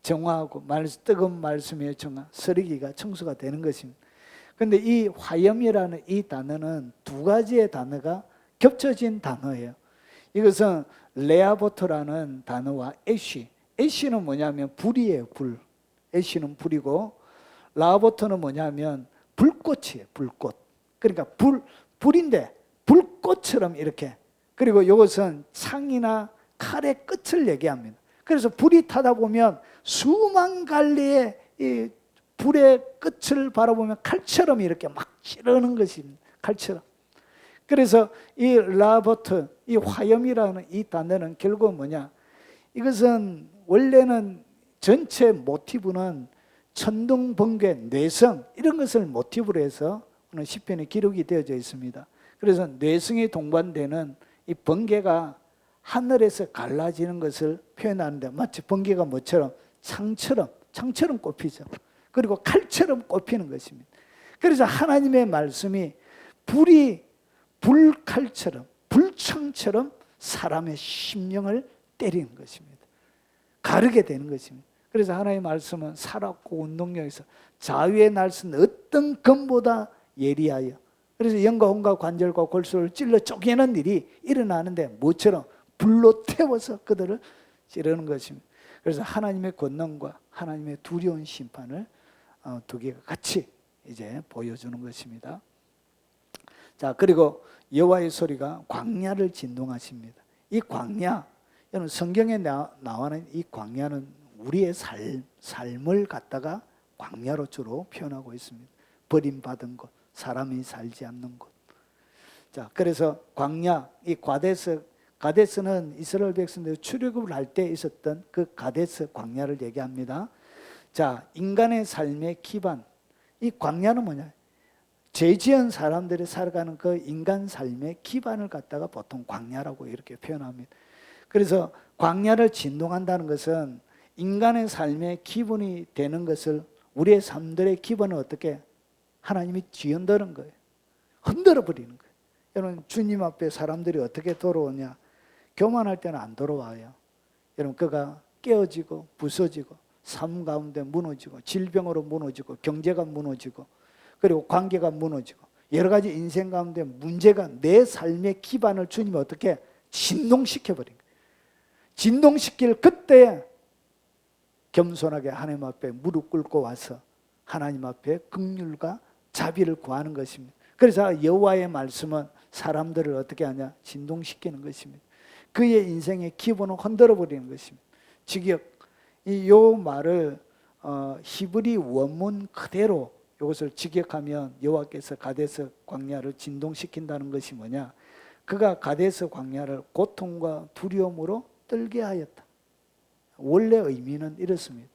정화하고 뜨거운 말씀의 정화, 서리기가 청소가 되는 것입니다. 그런데 이 화염이라는 이 단어는 두 가지의 단어가 겹쳐진 단어예요. 이것은 레아보트라는 단어와 애쉬는 뭐냐면 불이에요. 불. 애쉬는 불이고 라보트는 뭐냐면 불꽃이에요. 불꽃. 그러니까 불인데 불꽃처럼 이렇게. 그리고 이것은 창이나 칼의 끝을 얘기합니다. 그래서 불이 타다 보면 수만 갈래의 이 불의 끝을 바라보면 칼처럼 이렇게 막 찌르는 것입니다. 칼처럼. 그래서 이 라버트, 이 화염이라는 이 단어는 결국 뭐냐? 이것은 원래는 전체 모티브는 천둥, 번개, 뇌성 이런 것을 모티브로 해서 오늘 시편에 기록이 되어져 있습니다. 그래서 뇌성이 동반되는 이 번개가 하늘에서 갈라지는 것을 표현하는데 마치 번개가 뭐처럼 창처럼 꼽히죠. 그리고 칼처럼 꼽히는 것입니다. 그래서 하나님의 말씀이 불이 불칼처럼 불창처럼 사람의 심령을 때리는 것입니다. 가르게 되는 것입니다. 그래서 하나님의 말씀은 살았고 운동력에서 자유의 날선 어떤 검보다 예리하여, 그래서 영과 혼과 관절과 골수를 찔러 쪼개는 일이 일어나는데 뭐처럼 불로 태워서 그들을 찌르는 것입니다. 그래서 하나님의 권능과 하나님의 두려운 심판을 두 개가 같이 이제 보여주는 것입니다. 자, 그리고 여호와의 소리가 광야를 진동하십니다. 이 광야, 여러분 성경에 나와는 이 광야는 우리의 삶을 갖다가 광야로 주로 표현하고 있습니다. 버림받은 곳, 사람이 살지 않는 곳. 자, 그래서 광야, 이 가데스는 이스라엘 백성들이 출애굽을 할 때 있었던 그 가데스 광야를 얘기합니다. 자, 인간의 삶의 기반, 이 광야는 뭐냐? 죄 지은 사람들이 살아가는 그 인간 삶의 기반을 갖다가 보통 광야라고 이렇게 표현합니다. 그래서 광야를 진동한다는 것은 인간의 삶의 기본이 되는 것을, 우리의 삶들의 기본을 어떻게 하나님이 뒤흔드는 거예요. 흔들어 버리는 거예요. 여러분, 주님 앞에 사람들이 어떻게 돌아오냐? 교만할 때는 안 돌아와요. 여러분, 그가 깨어지고 부서지고 삶 가운데 무너지고 질병으로 무너지고 경제가 무너지고 그리고 관계가 무너지고 여러 가지 인생 가운데 문제가 내 삶의 기반을 주님이 어떻게 진동시켜버린 거예요. 진동시킬 그때 겸손하게 하나님 앞에 무릎 꿇고 와서 하나님 앞에 긍휼과 자비를 구하는 것입니다. 그래서 여호와의 말씀은 사람들을 어떻게 하냐? 진동시키는 것입니다. 그의 인생의 기본을 흔들어 버리는 것입니다. 직역, 요 말을 히브리 원문 그대로 이것을 직역하면 여호와께서 가데스 광야를 진동시킨다는 것이 뭐냐? 그가 가데스 광야를 고통과 두려움으로 떨게 하였다. 원래 의미는 이렇습니다.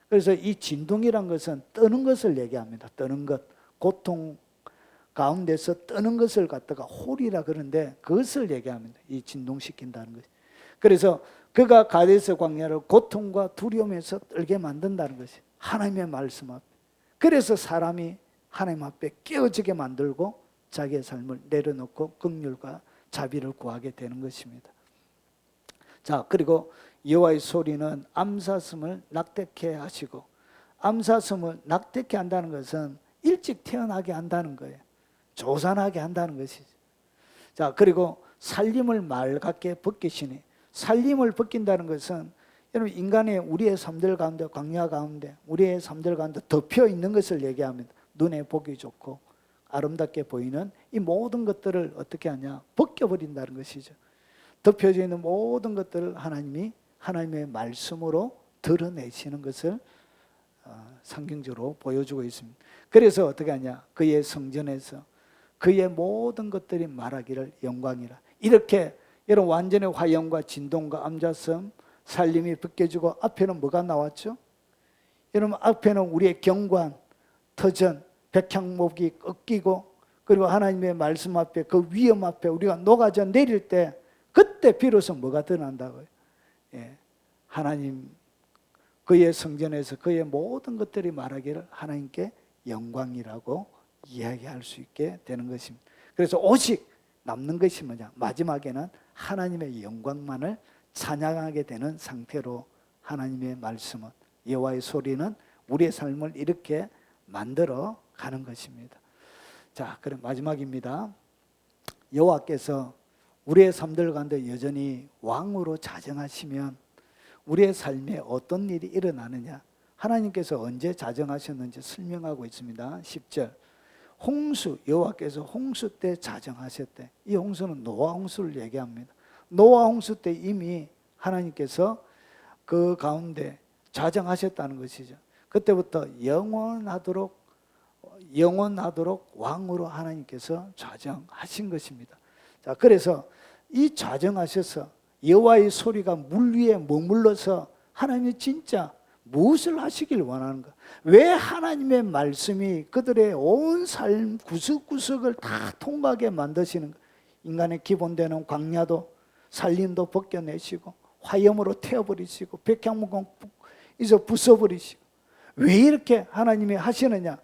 그래서 이 진동이란 것은 떠는 것을 얘기합니다. 떠는 것, 고통 가운데서 떠는 것을 갖다가 홀이라 그러는데 그것을 얘기합니다. 이 진동시킨다는 것. 그래서 그가 가데스 광야를 고통과 두려움에서 떨게 만든다는 것이 하나님의 말씀 앞에. 그래서 사람이 하나님 앞에 깨어지게 만들고 자기의 삶을 내려놓고 긍휼과 자비를 구하게 되는 것입니다. 자, 그리고 여호와의 소리는 암사슴을 낙태케 하시고, 암사슴을 낙태케 한다는 것은 일찍 태어나게 한다는 거예요. 조산하게 한다는 것이죠. 자, 그리고 살림을 맑게 벗기시니, 살림을 벗긴다는 것은 여러분 인간의 우리의 삶들 가운데, 광야 가운데 우리의 삶들 가운데 덮여 있는 것을 얘기합니다. 눈에 보기 좋고 아름답게 보이는 이 모든 것들을 어떻게 하냐? 벗겨버린다는 것이죠. 덮여져 있는 모든 것들을 하나님이 하나님의 말씀으로 드러내시는 것을 성경적으로 보여주고 있습니다. 그래서 어떻게 하냐? 그의 성전에서 그의 모든 것들이 말하기를 영광이라. 이렇게 여러분 완전히 화염과 진동과 암자성 살림이 벗겨지고 앞에는 뭐가 나왔죠? 여러분 앞에는 우리의 경관, 터전, 백향목이 꺾이고 그리고 하나님의 말씀 앞에 그 위험 앞에 우리가 녹아져 내릴 때 그때 비로소 뭐가 드러난다고요? 예, 하나님 그의 성전에서 그의 모든 것들이 말하기를 하나님께 영광이라고 이야기할 수 있게 되는 것입니다. 그래서 오직 남는 것이 뭐냐? 마지막에는 하나님의 영광만을 찬양하게 되는 상태로 하나님의 말씀은, 여호와의 소리는 우리의 삶을 이렇게 만들어 가는 것입니다. 자, 그럼 마지막입니다. 여호와께서 우리의 삶들 가운데 여전히 왕으로 자정하시면 우리의 삶에 어떤 일이 일어나느냐, 하나님께서 언제 자정하셨는지 설명하고 있습니다. 10절, 홍수, 여호와께서 홍수 때 자정하셨대. 이 홍수는 노아 홍수를 얘기합니다. 노아 홍수 때 이미 하나님께서 그 가운데 자정하셨다는 것이죠. 그때부터 영원하도록 왕으로 하나님께서 자정하신 것입니다. 자, 그래서 이 자정하셔서 여호와의 소리가 물 위에 머물러서 하나님이 진짜 무엇을 하시길 원하는가? 왜 하나님의 말씀이 그들의 온 삶 구석구석을 다 통과하게 만드시는가? 인간의 기본되는 광야도 산림도 벗겨내시고 화염으로 태워버리시고 백향목은 이제 부숴버리시고, 왜 이렇게 하나님이 하시느냐?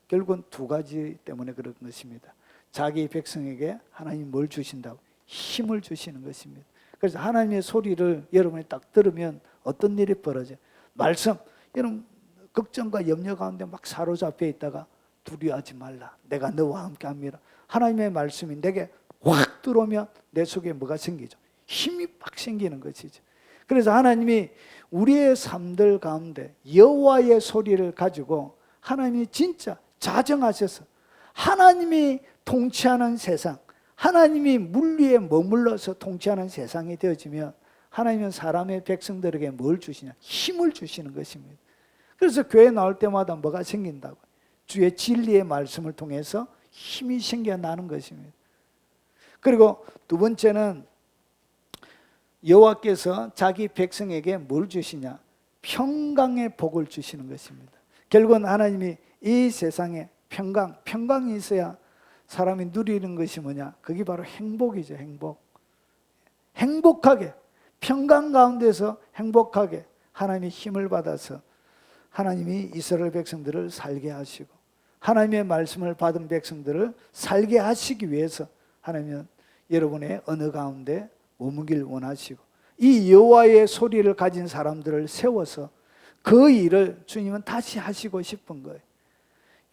결국은 두 가지 때문에 그런 것입니다. 자기 백성에게 하나님이 뭘 주신다고? 힘을 주시는 것입니다. 그래서 하나님의 소리를 여러분이 딱 들으면 어떤 일이 벌어져요? 말씀, 여러분 걱정과 염려 가운데 막 사로잡혀 있다가 두려워하지 말라, 내가 너와 함께 합니다. 하나님의 말씀이 내게 확 들어오면 내 속에 뭐가 생기죠? 힘이 팍 생기는 것이죠. 그래서 하나님이 우리의 삶들 가운데 여호와의 소리를 가지고 하나님이 진짜 자정하셔서 하나님이 통치하는 세상, 하나님이 물 위에 머물러서 통치하는 세상이 되어지면 하나님은 사람의 백성들에게 뭘 주시냐? 힘을 주시는 것입니다. 그래서 교회 나올 때마다 뭐가 생긴다고? 주의 진리의 말씀을 통해서 힘이 생겨나는 것입니다. 그리고 두 번째는 여호와께서 자기 백성에게 뭘 주시냐? 평강의 복을 주시는 것입니다. 결국은 하나님이 이 세상에 평강이 있어야 사람이 누리는 것이 뭐냐? 그게 바로 행복이죠. 행복하게, 평강 가운데서 행복하게 하나님의 힘을 받아서 하나님이 이스라엘 백성들을 살게 하시고 하나님의 말씀을 받은 백성들을 살게 하시기 위해서 하나님은 여러분의 어느 가운데 머무길 원하시고 이 여호와의 소리를 가진 사람들을 세워서 그 일을 주님은 다시 하시고 싶은 거예요.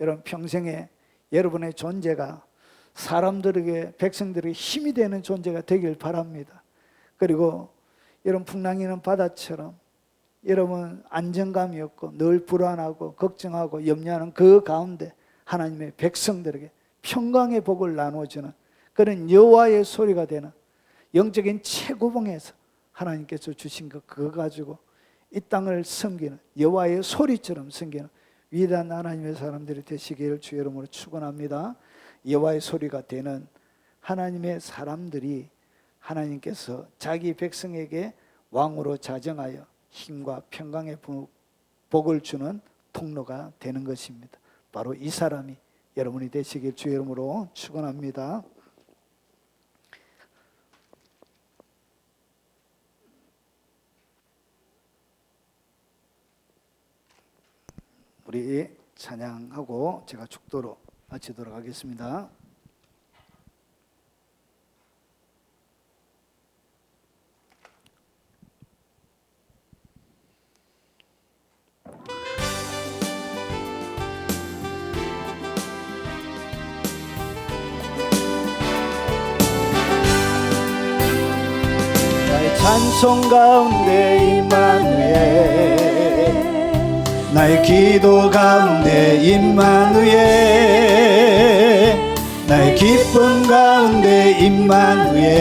여러분 평생에 여러분의 존재가 사람들에게, 백성들에게 힘이 되는 존재가 되길 바랍니다. 그리고 여러분 풍랑이는 바다처럼 여러분 안정감이 없고 늘 불안하고 걱정하고 염려하는 그 가운데 하나님의 백성들에게 평강의 복을 나눠주는 그런 여호와의 소리가 되는 영적인 최고봉에서 하나님께서 주신 그거 가지고 이 땅을 섬기는 여호와의 소리처럼 섬기는 위대한 하나님의 사람들이 되시기를 주의 이름으로 축원합니다. 여호와의 소리가 되는 하나님의 사람들이 하나님께서 자기 백성에게 왕으로 자정하여 힘과 평강의 복을 주는 통로가 되는 것입니다. 바로 이 사람이 여러분이 되시길 주의 이름으로 축원합니다. 우리 찬양하고 제가 축도로 마치도록 하겠습니다. 나의 찬송 가운데 임마누엘, 나의 기도 가운데 임마누엘, 나의 기쁨 가운데 임마누엘,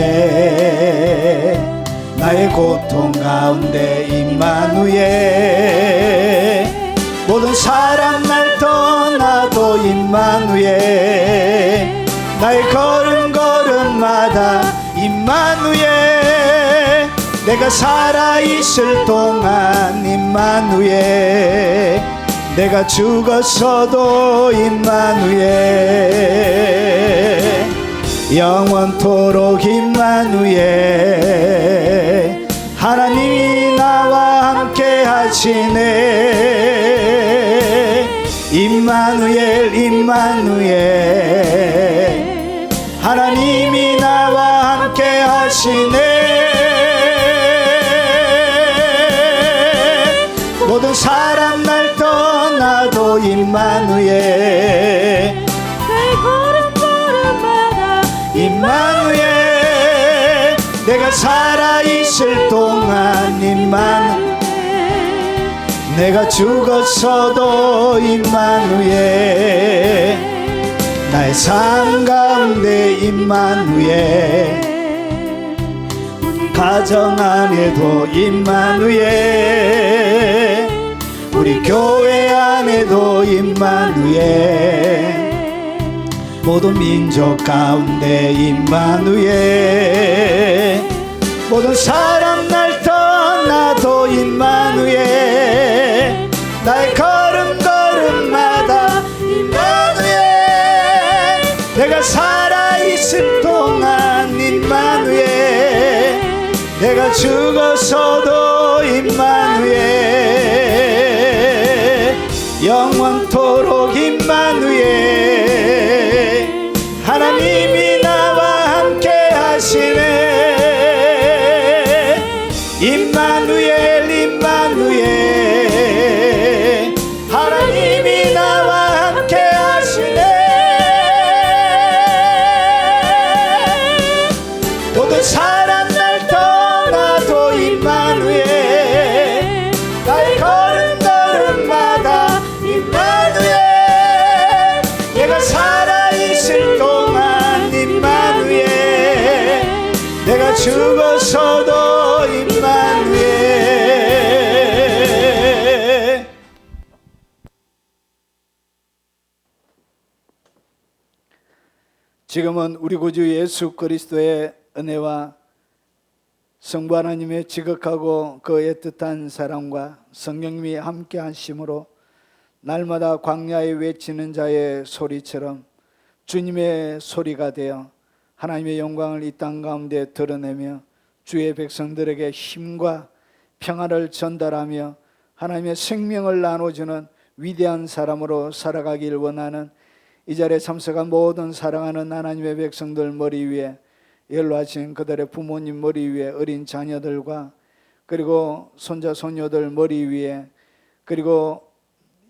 나의 고통 가운데 임마누엘, 모든 사람 날 떠나도 임마누엘, 나의 걸음걸음마다 임마누엘, 내가 살아있을 동안 임마누엘, 내가 죽었어도 임마누엘, 영원토록 임마누엘, 하나님이 나와 함께 하시네. 임마누엘 임마누엘, 하나님이 나와 함께 하시네. 모든 사람 날 떠나도 임마누엘, 내 걸음걸음마다 임마누엘, 내가 살아있을 동안 임마누엘, 내가 죽었어도 임마누엘, 나의 삶 가운데 임마누엘, 가정 안에도 임마누엘, 우리 교회 안에도 임마누엘, 모든 민족 가운데 임마누엘, 모든 사람 날 떠나도 임마누엘, 나의 걸음걸음마다 임마누엘, 내가 살아있을 동안 임마누엘, 내가 죽었어도 임마누엘, 영원토록 임마누엘, 하나님이 나와 함께 하시네. 임마누엘, 임마누엘, 하나님이 나와 함께 하시네. 모든 사람 날 떠나도 임마누엘, 나의 걸음걸음마다 임마누엘, 내가 살아있을 동안 임마누엘, 내가 죽었어도 임마누엘. 지금은 우리 구주 예수 그리스도의 은혜와 성부 하나님의 지극하고 그 애틋한 사랑과 성령님이 함께 하심으로 날마다 광야에 외치는 자의 소리처럼 주님의 소리가 되어 하나님의 영광을 이 땅 가운데 드러내며 주의 백성들에게 힘과 평안을 전달하며 하나님의 생명을 나눠주는 위대한 사람으로 살아가길 원하는 이 자리에 참석한 모든 사랑하는 하나님의 백성들 머리 위에, 연로하신 그들의 부모님 머리 위에, 어린 자녀들과 그리고 손자 손녀들 머리 위에, 그리고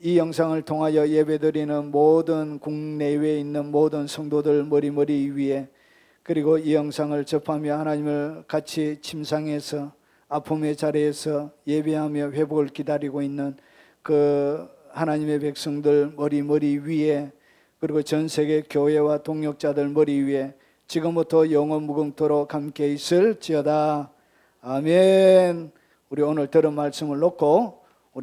이 영상을 통하여 예배드리는 모든 국내외에 있는 모든 성도들 머리 위에, 그리고 이 영상을 접하며 하나님을 같이 침상에서 아픔의 자리에서 예배하며 회복을 기다리고 있는 그 하나님의 백성들 머리 위에, 그리고 전 세계 교회와 동역자들 머리 위에 지금부터 영원 무궁토록 함께 있을지어다. 아멘. 우리 오늘 들은 말씀을 놓고